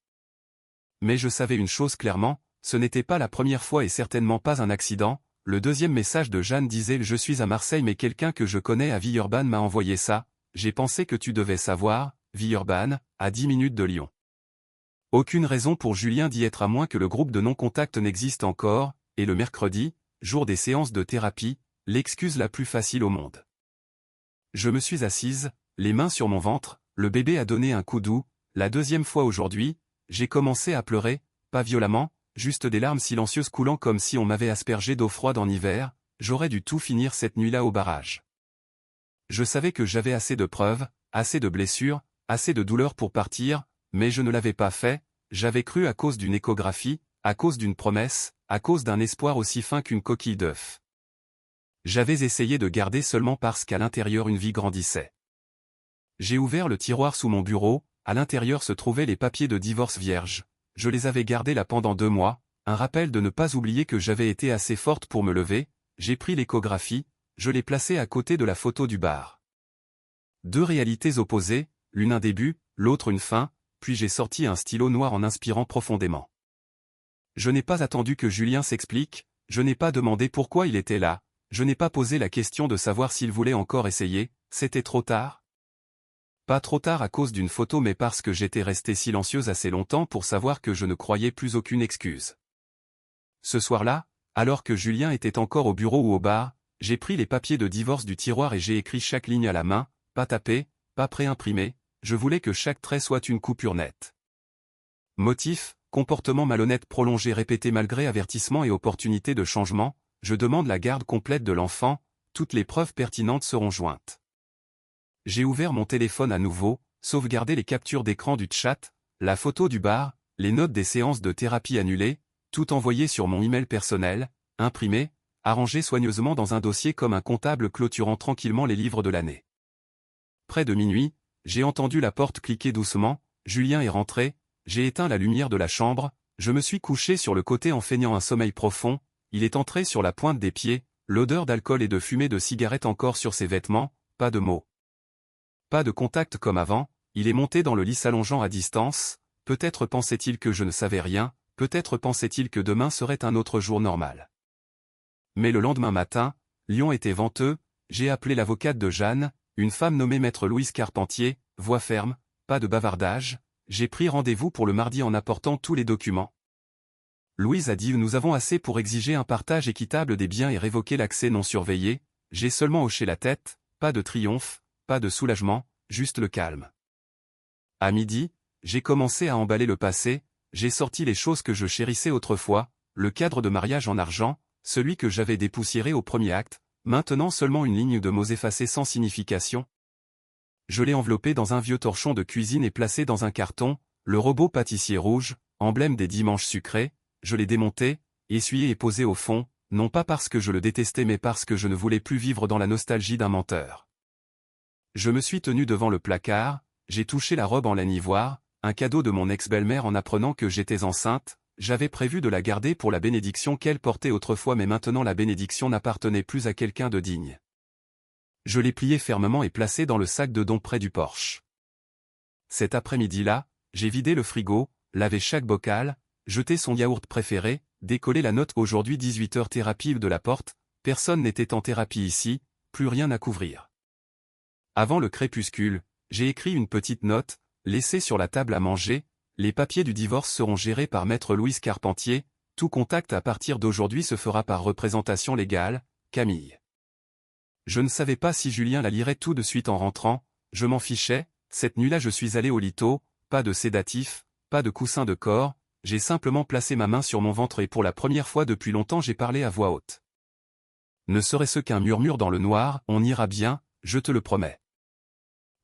Mais je savais une chose clairement, ce n'était pas la première fois et certainement pas un accident, le deuxième message de Jeanne disait « Je suis à Marseille mais quelqu'un que je connais à Villeurbanne m'a envoyé ça, j'ai pensé que tu devais savoir, Villeurbanne, à 10 minutes de Lyon. » Aucune raison pour Julien d'y être à moins que le groupe de non-contact n'existe encore, et le mercredi, jour des séances de thérapie, l'excuse la plus facile au monde. Je me suis assise, les mains sur mon ventre, le bébé a donné un coup doux, la deuxième fois aujourd'hui, j'ai commencé à pleurer, pas violemment, juste des larmes silencieuses coulant comme si on m'avait aspergé d'eau froide en hiver, j'aurais dû tout finir cette nuit-là au barrage. Je savais que j'avais assez de preuves, assez de blessures, assez de douleurs pour partir, mais je ne l'avais pas fait, j'avais cru à cause d'une échographie, à cause d'une promesse, à cause d'un espoir aussi fin qu'une coquille d'œuf. J'avais essayé de garder seulement parce qu'à l'intérieur une vie grandissait. J'ai ouvert le tiroir sous mon bureau, à l'intérieur se trouvaient les papiers de divorce vierges. Je les avais gardés là pendant 2 mois, un rappel de ne pas oublier que j'avais été assez forte pour me lever, j'ai pris l'échographie, je l'ai placée à côté de la photo du bar. 2 réalités opposées, l'une un début, l'autre une fin, puis j'ai sorti un stylo noir en inspirant profondément. Je n'ai pas attendu que Julien s'explique, je n'ai pas demandé pourquoi il était là, je n'ai pas posé la question de savoir s'il voulait encore essayer, c'était trop tard. Pas trop tard à cause d'une photo mais parce que j'étais restée silencieuse assez longtemps pour savoir que je ne croyais plus aucune excuse. Ce soir-là, alors que Julien était encore au bureau ou au bar, j'ai pris les papiers de divorce du tiroir et j'ai écrit chaque ligne à la main, pas tapé, pas préimprimé, je voulais que chaque trait soit une coupure nette. Motif, comportement malhonnête prolongé répété malgré avertissement et opportunité de changement, je demande la garde complète de l'enfant, toutes les preuves pertinentes seront jointes. J'ai ouvert mon téléphone à nouveau, sauvegardé les captures d'écran du chat, la photo du bar, les notes des séances de thérapie annulées, tout envoyé sur mon email personnel, imprimé, arrangé soigneusement dans un dossier comme un comptable clôturant tranquillement les livres de l'année. Près de minuit, j'ai entendu la porte cliquer doucement, Julien est rentré, j'ai éteint la lumière de la chambre, je me suis couché sur le côté en feignant un sommeil profond, il est entré sur la pointe des pieds, l'odeur d'alcool et de fumée de cigarette encore sur ses vêtements, pas de mots. Pas de contact comme avant, il est monté dans le lit s'allongeant à distance, peut-être pensait-il que je ne savais rien, peut-être pensait-il que demain serait un autre jour normal. Mais le lendemain matin, Lyon était venteux, j'ai appelé l'avocate de Jeanne, une femme nommée Maître Louise Carpentier, voix ferme, pas de bavardage, j'ai pris rendez-vous pour le mardi en apportant tous les documents. Louise a dit nous avons assez pour exiger un partage équitable des biens et révoquer l'accès non surveillé, j'ai seulement hoché la tête, pas de triomphe, pas de soulagement, juste le calme. À midi, j'ai commencé à emballer le passé, j'ai sorti les choses que je chérissais autrefois, le cadre de mariage en argent, celui que j'avais dépoussiéré au premier acte, maintenant seulement une ligne de mots effacés sans signification. Je l'ai enveloppé dans un vieux torchon de cuisine et placé dans un carton, le robot pâtissier rouge, emblème des dimanches sucrés, je l'ai démonté, essuyé et posé au fond, non pas parce que je le détestais mais parce que je ne voulais plus vivre dans la nostalgie d'un menteur. Je me suis tenu devant le placard, j'ai touché la robe en laine ivoire, un cadeau de mon ex-belle-mère en apprenant que j'étais enceinte, j'avais prévu de la garder pour la bénédiction qu'elle portait autrefois mais maintenant la bénédiction n'appartenait plus à quelqu'un de digne. Je l'ai plié fermement et placé dans le sac de don près du porche. Cet après-midi-là, j'ai vidé le frigo, lavé chaque bocal, jeté son yaourt préféré, décollé la note aujourd'hui 18h thérapie de la porte, personne n'était en thérapie ici, plus rien à couvrir. Avant le crépuscule, j'ai écrit une petite note, laissée sur la table à manger, les papiers du divorce seront gérés par Maître Louise Carpentier, tout contact à partir d'aujourd'hui se fera par représentation légale, Camille. Je ne savais pas si Julien la lirait tout de suite en rentrant, je m'en fichais, cette nuit-là je suis allé au lito, pas de sédatif, pas de coussin de corps, j'ai simplement placé ma main sur mon ventre et pour la première fois depuis longtemps j'ai parlé à voix haute. Ne serait-ce qu'un murmure dans le noir, on ira bien, je te le promets.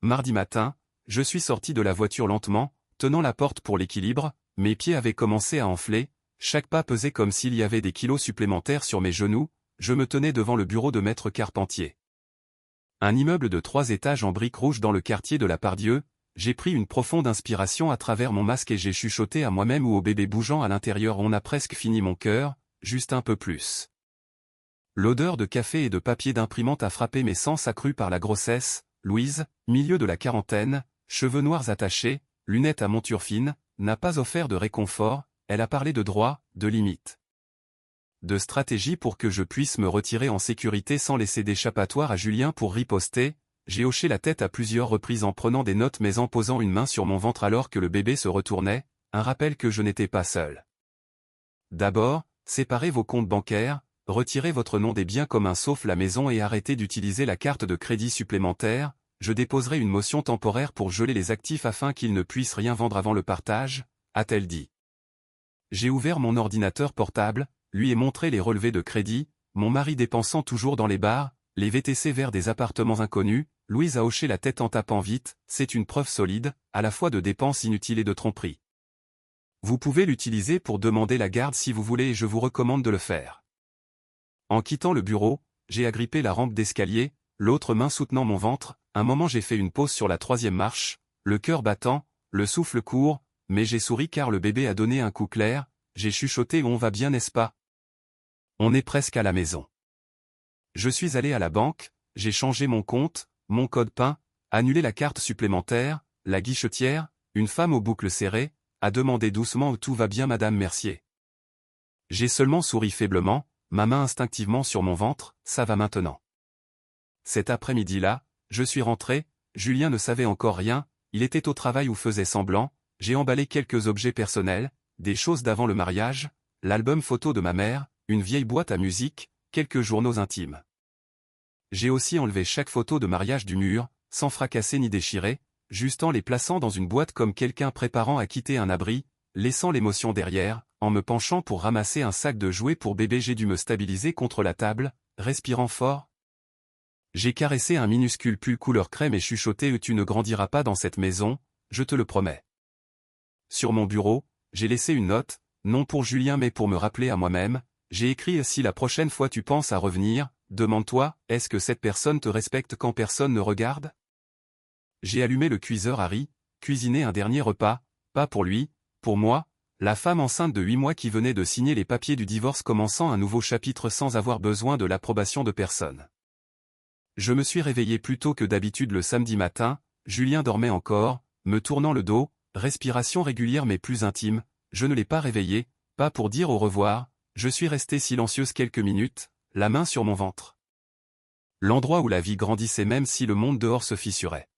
Mardi matin, je suis sorti de la voiture lentement, tenant la porte pour l'équilibre, mes pieds avaient commencé à enfler, chaque pas pesait comme s'il y avait des kilos supplémentaires sur mes genoux, je me tenais devant le bureau de Maître Carpentier. Un immeuble de 3 étages en briques rouges dans le quartier de la Pardieu, j'ai pris une profonde inspiration à travers mon masque et j'ai chuchoté à moi-même ou au bébé bougeant à l'intérieur on a presque fini mon cœur, juste un peu plus. L'odeur de café et de papier d'imprimante a frappé mes sens accrus par la grossesse, Louise, milieu de la quarantaine, cheveux noirs attachés, lunettes à monture fine, n'a pas offert de réconfort, elle a parlé de droit, de limite. De stratégie pour que je puisse me retirer en sécurité sans laisser d'échappatoire à Julien pour riposter, j'ai hoché la tête à plusieurs reprises en prenant des notes mais en posant une main sur mon ventre alors que le bébé se retournait, un rappel que je n'étais pas seul. D'abord, séparez vos comptes bancaires, retirez votre nom des biens communs sauf la maison et arrêtez d'utiliser la carte de crédit supplémentaire, je déposerai une motion temporaire pour geler les actifs afin qu'ils ne puissent rien vendre avant le partage, a-t-elle dit. J'ai ouvert mon ordinateur portable, lui ai montré les relevés de crédit, mon mari dépensant toujours dans les bars, les VTC vers des appartements inconnus, Louise a hoché la tête en tapant vite, c'est une preuve solide, à la fois de dépenses inutiles et de tromperie. Vous pouvez l'utiliser pour demander la garde si vous voulez et je vous recommande de le faire. En quittant le bureau, j'ai agrippé la rampe d'escalier, l'autre main soutenant mon ventre, un moment j'ai fait une pause sur la 3e marche, le cœur battant, le souffle court, mais j'ai souri car le bébé a donné un coup clair, j'ai chuchoté on va bien n'est-ce pas? On est presque à la maison. Je suis allé à la banque, j'ai changé mon compte, mon code PIN, annulé la carte supplémentaire, la guichetière, une femme aux boucles serrées, a demandé doucement tout va bien madame Mercier. J'ai seulement souri faiblement, ma main instinctivement sur mon ventre, ça va maintenant. Cet après-midi-là, je suis rentré, Julien ne savait encore rien, il était au travail ou faisait semblant, j'ai emballé quelques objets personnels, des choses d'avant le mariage, l'album photo de ma mère, une vieille boîte à musique, quelques journaux intimes. J'ai aussi enlevé chaque photo de mariage du mur, sans fracasser ni déchirer, juste en les plaçant dans une boîte comme quelqu'un préparant à quitter un abri, laissant l'émotion derrière, en me penchant pour ramasser un sac de jouets pour bébé j'ai dû me stabiliser contre la table, respirant fort. J'ai caressé un minuscule pull couleur crème et chuchoté tu ne grandiras pas dans cette maison, je te le promets. Sur mon bureau, j'ai laissé une note, non pour Julien mais pour me rappeler à moi-même, j'ai écrit si la prochaine fois tu penses à revenir, demande-toi, est-ce que cette personne te respecte quand personne ne regarde? J'ai allumé le cuiseur à riz, cuisiné un dernier repas, pas pour lui, pour moi, la femme enceinte de 8 mois qui venait de signer les papiers du divorce commençant un nouveau chapitre sans avoir besoin de l'approbation de personne. Je me suis réveillé plus tôt que d'habitude le samedi matin, Julien dormait encore, me tournant le dos, respiration régulière mais plus intime, je ne l'ai pas réveillé, pas pour dire au revoir, je suis resté silencieuse quelques minutes, la main sur mon ventre. L'endroit où la vie grandissait même si le monde dehors se fissurait.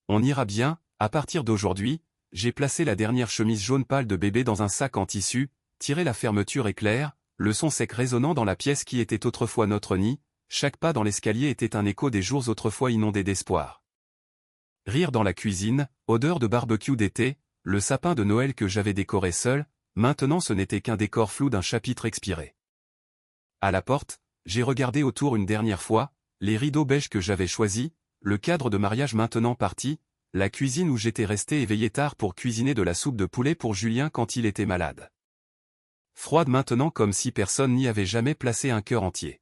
On ira bien, à partir d'aujourd'hui, j'ai placé la dernière chemise jaune pâle de bébé dans un sac en tissu, tiré la fermeture éclair, le son sec résonnant dans la pièce qui était autrefois notre nid, chaque pas dans l'escalier était un écho des jours autrefois inondés d'espoir. Rire dans la cuisine, odeur de barbecue d'été, le sapin de Noël que j'avais décoré seul, maintenant ce n'était qu'un décor flou d'un chapitre expiré. À la porte, j'ai regardé autour une dernière fois, les rideaux beiges que j'avais choisis, le cadre de mariage maintenant parti, la cuisine où j'étais resté éveillé tard pour cuisiner de la soupe de poulet pour Julien quand il était malade. Froide maintenant comme si personne n'y avait jamais placé un cœur entier.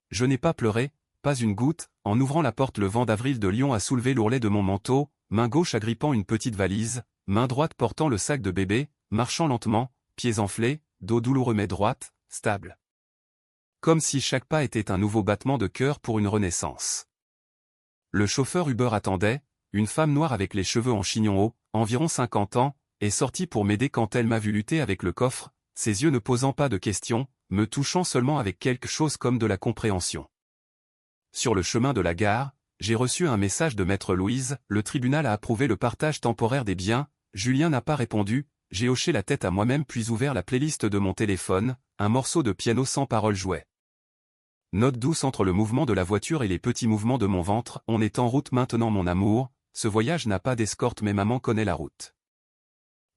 Je n'ai pas pleuré, pas une goutte, en ouvrant la porte le vent d'avril de Lyon a soulevé l'ourlet de mon manteau, main gauche agrippant une petite valise, main droite portant le sac de bébé, marchant lentement, pieds enflés, dos douloureux mais droite, stable. Comme si chaque pas était un nouveau battement de cœur pour une renaissance. Le chauffeur Uber attendait, une femme noire avec les cheveux en chignon haut, environ 50 ans, est sortie pour m'aider quand elle m'a vu lutter avec le coffre, ses yeux ne posant pas de questions, me touchant seulement avec quelque chose comme de la compréhension. Sur le chemin de la gare, j'ai reçu un message de Maître Louise, le tribunal a approuvé le partage temporaire des biens, Julien n'a pas répondu, j'ai hoché la tête à moi-même puis ouvert la playlist de mon téléphone, un morceau de piano sans parole jouait. Note douce entre le mouvement de la voiture et les petits mouvements de mon ventre, on est en route maintenant mon amour, ce voyage n'a pas d'escorte mais maman connaît la route.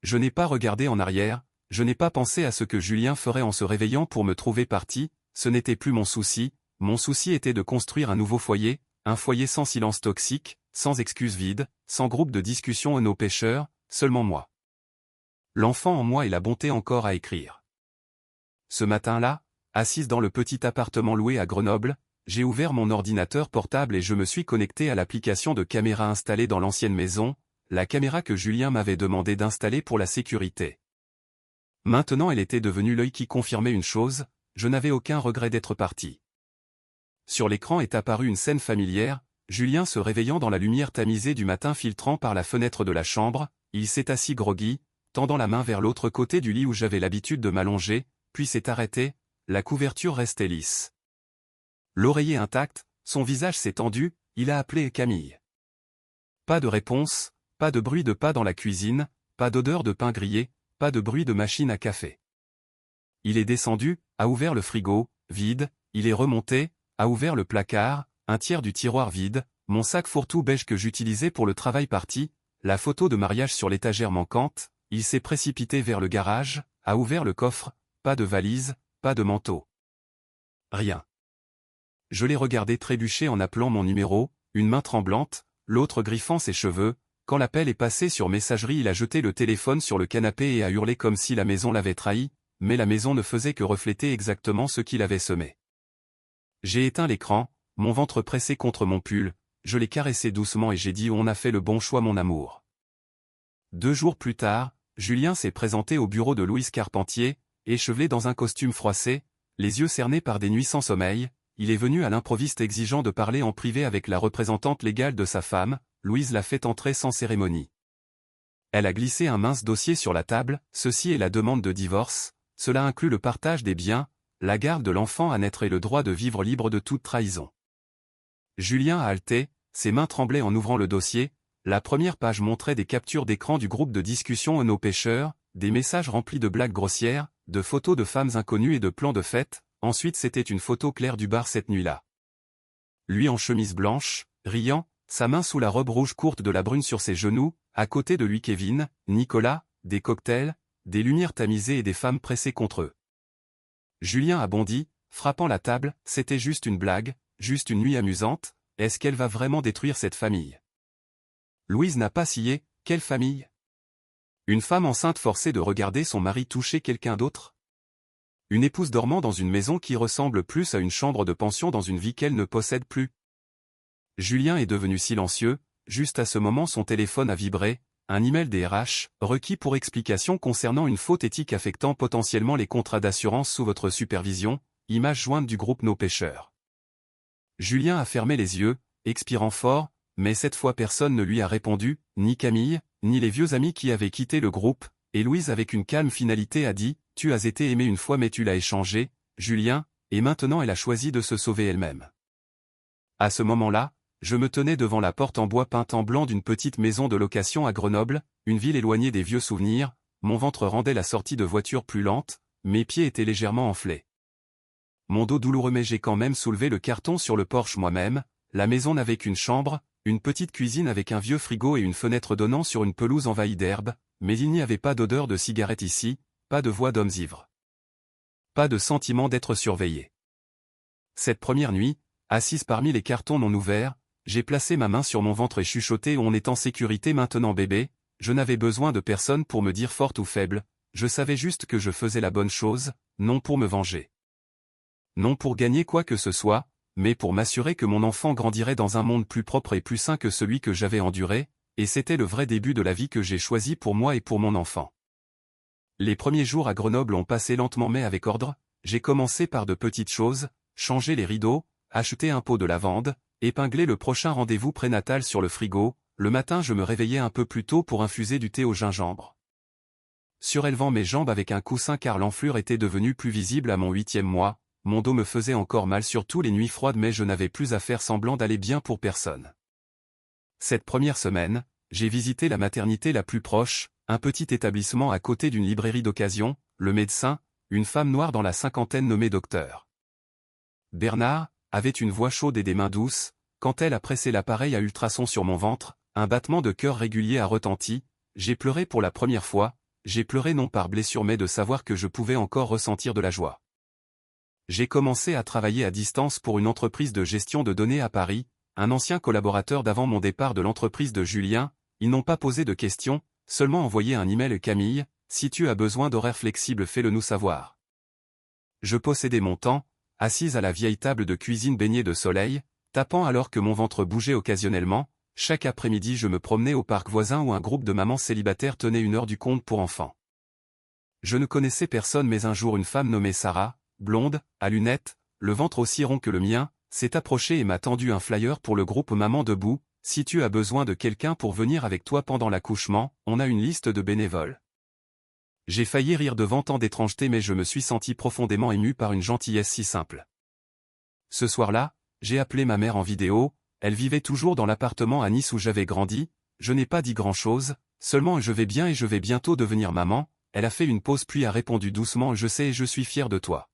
Je n'ai pas regardé en arrière, je n'ai pas pensé à ce que Julien ferait en se réveillant pour me trouver parti, ce n'était plus mon souci était de construire un nouveau foyer, un foyer sans silence toxique, sans excuses vides, sans groupe de discussion nos pêcheurs, seulement moi. L'enfant en moi et la bonté encore à écrire. Ce matin-là, assise dans le petit appartement loué à Grenoble, j'ai ouvert mon ordinateur portable et je me suis connecté à l'application de caméra installée dans l'ancienne maison, la caméra que Julien m'avait demandé d'installer pour la sécurité. Maintenant elle était devenue l'œil qui confirmait une chose, je n'avais aucun regret d'être parti. Sur l'écran est apparue une scène familière, Julien se réveillant dans la lumière tamisée du matin filtrant par la fenêtre de la chambre, il s'est assis groggy, tendant la main vers l'autre côté du lit où j'avais l'habitude de m'allonger, puis s'est arrêté, la couverture restait lisse. L'oreiller intact, son visage s'est tendu, il a appelé Camille. Pas de réponse, pas de bruit de pas dans la cuisine, pas d'odeur de pain grillé, pas de bruit de machine à café. Il est descendu, a ouvert le frigo, vide, il est remonté, a ouvert le placard, un tiers du tiroir vide, mon sac fourre-tout beige que j'utilisais pour le travail parti, la photo de mariage sur l'étagère manquante, il s'est précipité vers le garage, a ouvert le coffre, pas de valise, pas de manteau. Rien. Je l'ai regardé trébucher en appelant mon numéro, une main tremblante, l'autre griffant ses cheveux, quand l'appel est passé sur messagerie il a jeté le téléphone sur le canapé et a hurlé comme si la maison l'avait trahi, mais la maison ne faisait que refléter exactement ce qu'il avait semé. J'ai éteint l'écran, mon ventre pressé contre mon pull, je l'ai caressé doucement et j'ai dit on a fait le bon choix mon amour. 2 jours plus tard, Julien s'est présenté au bureau de Louise Carpentier, échevelé dans un costume froissé, les yeux cernés par des nuits sans sommeil, il est venu à l'improviste exigeant de parler en privé avec la représentante légale de sa femme, Louise l'a fait entrer sans cérémonie. Elle a glissé un mince dossier sur la table, ceci est la demande de divorce, cela inclut le partage des biens, la garde de l'enfant à naître et le droit de vivre libre de toute trahison. Julien a haleté, ses mains tremblaient en ouvrant le dossier, la première page montrait des captures d'écran du groupe de discussion nos pêcheurs, des messages remplis de blagues grossières, de photos de femmes inconnues et de plans de fête, ensuite c'était une photo claire du bar cette nuit-là. Lui en chemise blanche, riant, sa main sous la robe rouge courte de la brune sur ses genoux, à côté de lui Kevin, Nicolas, des cocktails, des lumières tamisées et des femmes pressées contre eux. Julien a bondi, frappant la table, c'était juste une blague, juste une nuit amusante, est-ce qu'elle va vraiment détruire cette famille? Louise n'a pas scié, quelle famille? Une femme enceinte forcée de regarder son mari toucher quelqu'un d'autre? Une épouse dormant dans une maison qui ressemble plus à une chambre de pension dans une vie qu'elle ne possède plus? Julien est devenu silencieux, juste à ce moment son téléphone a vibré, un email des RH, requis pour explication concernant une faute éthique affectant potentiellement les contrats d'assurance sous votre supervision, image jointe du groupe Nos Pêcheurs. Julien a fermé les yeux, expirant fort, mais cette fois personne ne lui a répondu, ni Camille, ni les vieux amis qui avaient quitté le groupe, et Louise avec une calme finalité a dit, tu as été aimé une fois mais tu l'as échangé, Julien, et maintenant elle a choisi de se sauver elle-même. À ce moment-là, je me tenais devant la porte en bois peinte en blanc d'une petite maison de location à Grenoble, une ville éloignée des vieux souvenirs, mon ventre rendait la sortie de voiture plus lente, mes pieds étaient légèrement enflés. Mon dos douloureux mais j'ai quand même soulevé le carton sur le porche moi-même, la maison n'avait qu'une chambre, une petite cuisine avec un vieux frigo et une fenêtre donnant sur une pelouse envahie d'herbe, mais il n'y avait pas d'odeur de cigarette ici, pas de voix d'hommes ivres. Pas de sentiment d'être surveillé. Cette première nuit, assise parmi les cartons non ouverts, j'ai placé ma main sur mon ventre et chuchoté « On est en sécurité maintenant bébé », je n'avais besoin de personne pour me dire forte ou faible, je savais juste que je faisais la bonne chose, non pour me venger. Non pour gagner quoi que ce soit, mais pour m'assurer que mon enfant grandirait dans un monde plus propre et plus sain que celui que j'avais enduré, et c'était le vrai début de la vie que j'ai choisi pour moi et pour mon enfant. Les premiers jours à Grenoble ont passé lentement mais avec ordre, j'ai commencé par de petites choses, changer les rideaux, acheter un pot de lavande, épingler le prochain rendez-vous prénatal sur le frigo, le matin je me réveillais un peu plus tôt pour infuser du thé au gingembre. Surélevant mes jambes avec un coussin car l'enflure était devenue plus visible à mon 8e mois, mon dos me faisait encore mal surtout les nuits froides mais je n'avais plus à faire semblant d'aller bien pour personne. Cette première semaine, j'ai visité la maternité la plus proche, un petit établissement à côté d'une librairie d'occasion, le médecin, une femme noire dans la cinquantaine nommée docteur Bernard, avait une voix chaude et des mains douces, quand elle a pressé l'appareil à ultrasons sur mon ventre, un battement de cœur régulier a retenti, j'ai pleuré pour la première fois, j'ai pleuré non par blessure mais de savoir que je pouvais encore ressentir de la joie. J'ai commencé à travailler à distance pour une entreprise de gestion de données à Paris, un ancien collaborateur d'avant mon départ de l'entreprise de Julien, ils n'ont pas posé de questions, seulement envoyé un email Camille, si tu as besoin d'horaires flexibles fais-le nous savoir. Je possédais mon temps, assise à la vieille table de cuisine baignée de soleil, tapant alors que mon ventre bougeait occasionnellement, chaque après-midi je me promenais au parc voisin où un groupe de mamans célibataires tenait une heure du conte pour enfants. Je ne connaissais personne mais un jour une femme nommée Sarah, blonde, à lunettes, le ventre aussi rond que le mien, s'est approchée et m'a tendu un flyer pour le groupe Maman Debout, si tu as besoin de quelqu'un pour venir avec toi pendant l'accouchement, on a une liste de bénévoles. J'ai failli rire devant tant d'étrangeté mais je me suis senti profondément ému par une gentillesse si simple. Ce soir-là, j'ai appelé ma mère en vidéo, elle vivait toujours dans l'appartement à Nice où j'avais grandi, je n'ai pas dit grand-chose, seulement je vais bien et je vais bientôt devenir maman, elle a fait une pause puis a répondu doucement je sais et je suis fier de toi.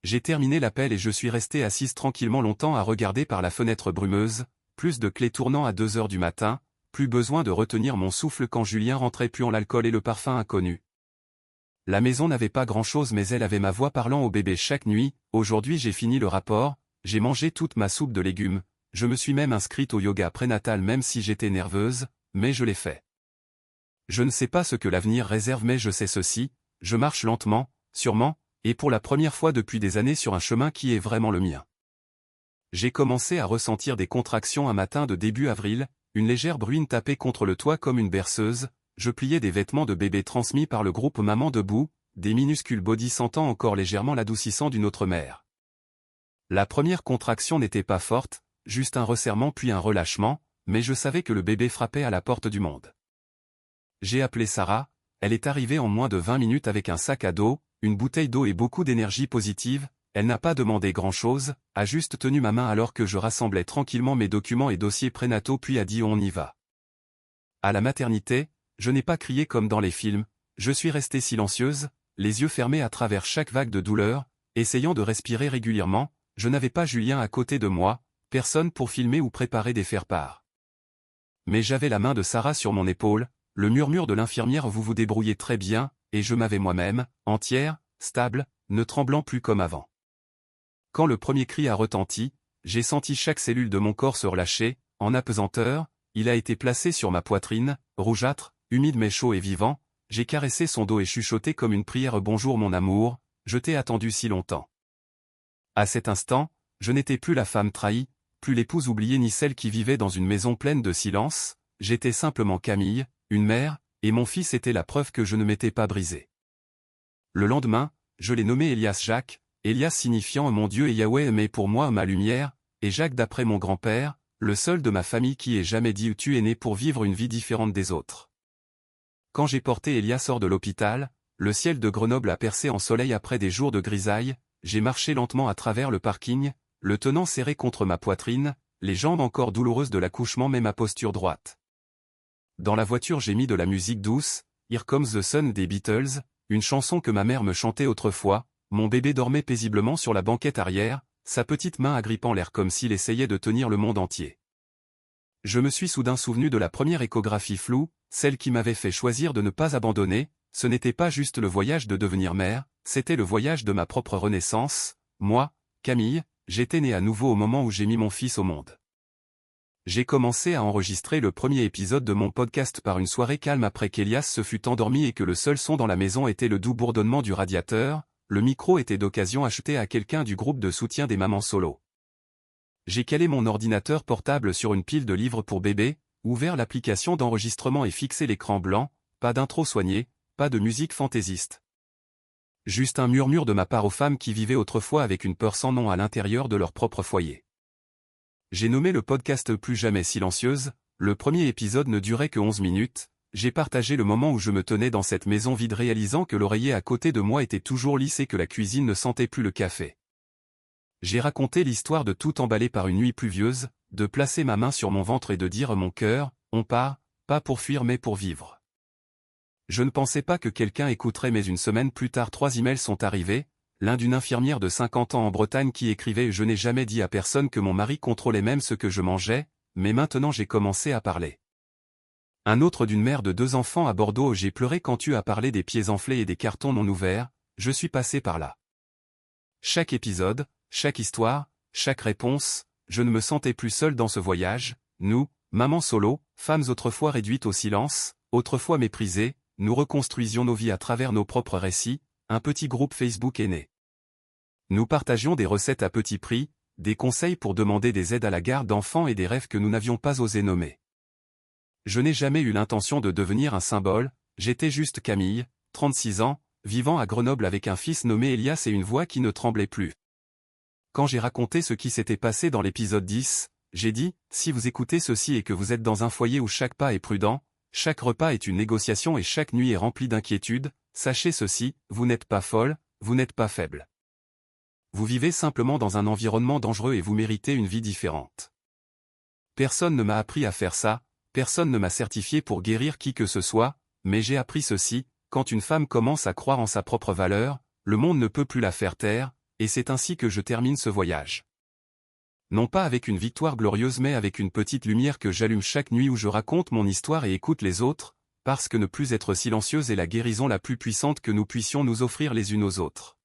J'ai terminé l'appel et je suis resté assise tranquillement longtemps à regarder par la fenêtre brumeuse, plus de clés tournant à 2 heures du matin, plus besoin de retenir mon souffle quand Julien rentrait puant l'alcool et le parfum inconnu. La maison n'avait pas grand-chose mais elle avait ma voix parlant au bébé chaque nuit, aujourd'hui j'ai fini le rapport, j'ai mangé toute ma soupe de légumes, je me suis même inscrite au yoga prénatal même si j'étais nerveuse, mais je l'ai fait. Je ne sais pas ce que l'avenir réserve mais je sais ceci, je marche lentement, sûrement, et pour la première fois depuis des années sur un chemin qui est vraiment le mien. J'ai commencé à ressentir des contractions un matin de début avril, une légère bruine tapait contre le toit comme une berceuse, je pliais des vêtements de bébé transmis par le groupe Maman Debout, des minuscules bodys sentant encore légèrement l'adoucissant d'une autre mère. La première contraction n'était pas forte, juste un resserrement puis un relâchement, mais je savais que le bébé frappait à la porte du monde. J'ai appelé Sarah, elle est arrivée en moins de 20 minutes avec un sac à dos, une bouteille d'eau et beaucoup d'énergie positive, elle n'a pas demandé grand-chose, a juste tenu ma main alors que je rassemblais tranquillement mes documents et dossiers prénataux puis a dit on y va. À la maternité, je n'ai pas crié comme dans les films, je suis restée silencieuse, les yeux fermés à travers chaque vague de douleur, essayant de respirer régulièrement, je n'avais pas Julien à côté de moi, personne pour filmer ou préparer des faire-part. Mais j'avais la main de Sarah sur mon épaule, le murmure de l'infirmière vous vous débrouillez très bien, et je m'avais moi-même, entière, stable, ne tremblant plus comme avant. Quand le premier cri a retenti, j'ai senti chaque cellule de mon corps se relâcher, en apesanteur, il a été placé sur ma poitrine, rougeâtre, humide mais chaud et vivant, j'ai caressé son dos et chuchoté comme une prière bonjour mon amour, je t'ai attendu si longtemps. À cet instant, je n'étais plus la femme trahie, plus l'épouse oubliée ni celle qui vivait dans une maison pleine de silence, j'étais simplement Camille, une mère, et mon fils était la preuve que je ne m'étais pas brisé. Le lendemain, je l'ai nommé Elias Jacques, Elias signifiant mon Dieu et Yahweh mais pour moi ma lumière, et Jacques d'après mon grand-père, le seul de ma famille qui ait jamais dit tu es né pour vivre une vie différente des autres. Quand j'ai porté Elias hors de l'hôpital, le ciel de Grenoble a percé en soleil après des jours de grisaille, j'ai marché lentement à travers le parking, le tenant serré contre ma poitrine, les jambes encore douloureuses de l'accouchement mais ma posture droite. Dans la voiture j'ai mis de la musique douce, Here Comes the Sun des Beatles, une chanson que ma mère me chantait autrefois, mon bébé dormait paisiblement sur la banquette arrière, sa petite main agrippant l'air comme s'il essayait de tenir le monde entier. Je me suis soudain souvenu de la première échographie floue, celle qui m'avait fait choisir de ne pas abandonner, ce n'était pas juste le voyage de devenir mère, c'était le voyage de ma propre renaissance, moi, Camille, j'étais né à nouveau au moment où j'ai mis mon fils au monde. J'ai commencé à enregistrer le premier épisode de mon podcast par une soirée calme après qu'Elias se fût endormi et que le seul son dans la maison était le doux bourdonnement du radiateur, le micro était d'occasion acheté à quelqu'un du groupe de soutien des mamans solo. J'ai calé mon ordinateur portable sur une pile de livres pour bébé, ouvert l'application d'enregistrement et fixé l'écran blanc, pas d'intro soignée, pas de musique fantaisiste. Juste un murmure de ma part aux femmes qui vivaient autrefois avec une peur sans nom à l'intérieur de leur propre foyer. J'ai nommé le podcast Plus jamais silencieuse, le premier épisode ne durait que 11 minutes, j'ai partagé le moment où je me tenais dans cette maison vide réalisant que l'oreiller à côté de moi était toujours lisse et que la cuisine ne sentait plus le café. J'ai raconté l'histoire de tout emballer par une nuit pluvieuse, de placer ma main sur mon ventre et de dire à mon cœur, on part, pas pour fuir mais pour vivre. Je ne pensais pas que quelqu'un écouterait mais une semaine plus tard 3 emails sont arrivés, l'un d'une infirmière de 50 ans en Bretagne qui écrivait « Je n'ai jamais dit à personne que mon mari contrôlait même ce que je mangeais, mais maintenant j'ai commencé à parler. » Un autre d'une mère de 2 enfants à Bordeaux « J'ai pleuré quand tu as parlé des pieds enflés et des cartons non ouverts, je suis passé par là. » Chaque épisode, chaque histoire, chaque réponse, je ne me sentais plus seul dans ce voyage, nous, mamans solo, femmes autrefois réduites au silence, autrefois méprisées, nous reconstruisions nos vies à travers nos propres récits, un petit groupe Facebook est né. Nous partagions des recettes à petit prix, des conseils pour demander des aides à la garde d'enfants et des rêves que nous n'avions pas osé nommer. Je n'ai jamais eu l'intention de devenir un symbole, j'étais juste Camille, 36 ans, vivant à Grenoble avec un fils nommé Elias et une voix qui ne tremblait plus. Quand j'ai raconté ce qui s'était passé dans l'épisode 10, j'ai dit, si vous écoutez ceci et que vous êtes dans un foyer où chaque pas est prudent, chaque repas est une négociation et chaque nuit est remplie d'inquiétudes, sachez ceci, vous n'êtes pas folle, vous n'êtes pas faible. Vous vivez simplement dans un environnement dangereux et vous méritez une vie différente. Personne ne m'a appris à faire ça, personne ne m'a certifié pour guérir qui que ce soit, mais j'ai appris ceci, quand une femme commence à croire en sa propre valeur, le monde ne peut plus la faire taire, et c'est ainsi que je termine ce voyage. Non pas avec une victoire glorieuse mais avec une petite lumière que j'allume chaque nuit où je raconte mon histoire et écoute les autres, parce que ne plus être silencieuse est la guérison la plus puissante que nous puissions nous offrir les unes aux autres.